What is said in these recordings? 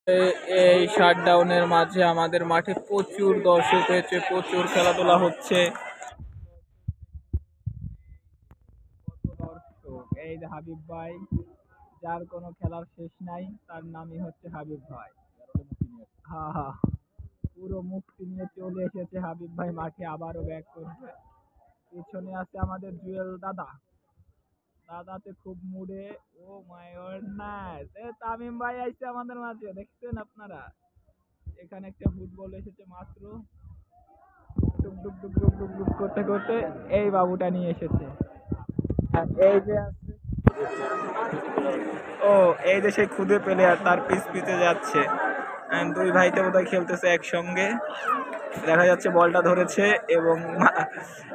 এই শাটডাউনের মাঝে আমাদের মাঠে প্রচুর দর্শক হয়েছে, প্রচুর খেলাধুলা হচ্ছে। কত দর্শক! এই যে হাবিব ভাই, যার কোনো খেলার শেষ নাই, তার নামই হচ্ছে হাবিব ভাই। হ্যাঁ হ্যাঁ, পুরো মুক্তি নিয়ে চলে এসেছে হাবিব ভাই মাঠে, আবারও ব্যাক করছে। পিছনে আছে আমাদের জুয়েল দাদা, দাদাতে খুব মুডে। ও মাই গডনেস, তামিম ভাই আইছে আমাদের মাঝে, দেখছেন আপনারা? এখানে একটা ফুটবল এসেছে মাত্র, ডুক ডুক ডুক ডুক ডুক ডুক করতে করতে এই বাবুটা নিয়ে এসেছে। আর এই যে আছে, ও এই যে সেই খুদে প্লেয়ার, তার পিছ পিছে যাচ্ছে। দুই ভাইতে বোধহয় খেলতেছে একসঙ্গে, দেখা যাচ্ছে বলটা ধরেছে এবং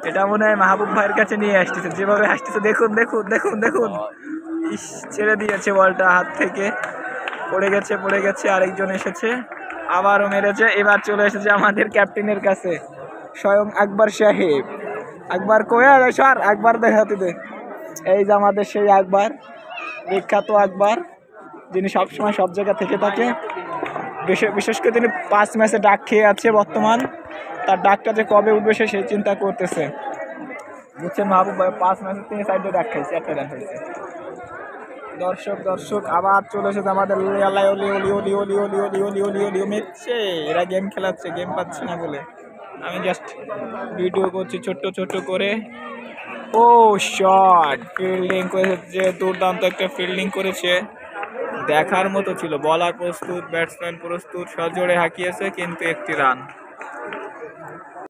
এটা মনে হয় মাহবুব ভাইয়ের কাছে নিয়ে আসতেছে। যেভাবে আসতেছে দেখুন দেখুন দেখুন দেখুন, ইস, ছেড়ে দিয়েছে বলটা হাত থেকে, পড়ে গেছে পড়ে গেছে। আরেকজন এসেছে, আবারও মেরেছে। এবার চলে এসেছে আমাদের ক্যাপ্টেনের কাছে, স্বয়ং আকবর সাহেব। আকবর কোয়া সর, আকবর দেখাতে দে। এই যে আমাদের সেই আকবর, বিখ্যাত আকবর, যিনি সবসময় সব জায়গা থেকে থাকে। বিশেষ করে তিনি 5 ম্যাচে ডাক খেয়ে আছে বর্তমান। তার ডাকটা যে কবে উঠবে সে সেই চিন্তা করতেছে, বুঝছেন মাহবুব ভাই? 5 ম্যাচে 3 সাইডে ডাক খাইছে, একটা ডাক হয়েছে। দর্শক দর্শক আবার চলে এসেছে আমাদের মেচ্ছে। এরা গেম খেলাচ্ছে, গেম পাচ্ছে না বলে। আমি জাস্ট ভিডিও করছি ছোট্ট ছোট্ট করে। ও শট, ফিল্ডিং করেছে, দুর্দান্ত একটা ফিল্ডিং করেছে, দেখার মতো ছিল। বলার প্রস্তুত, ব্যাটসম্যান প্রস্তুত, সজোরে হাঁকিয়েছে, কিন্তু একটি রান।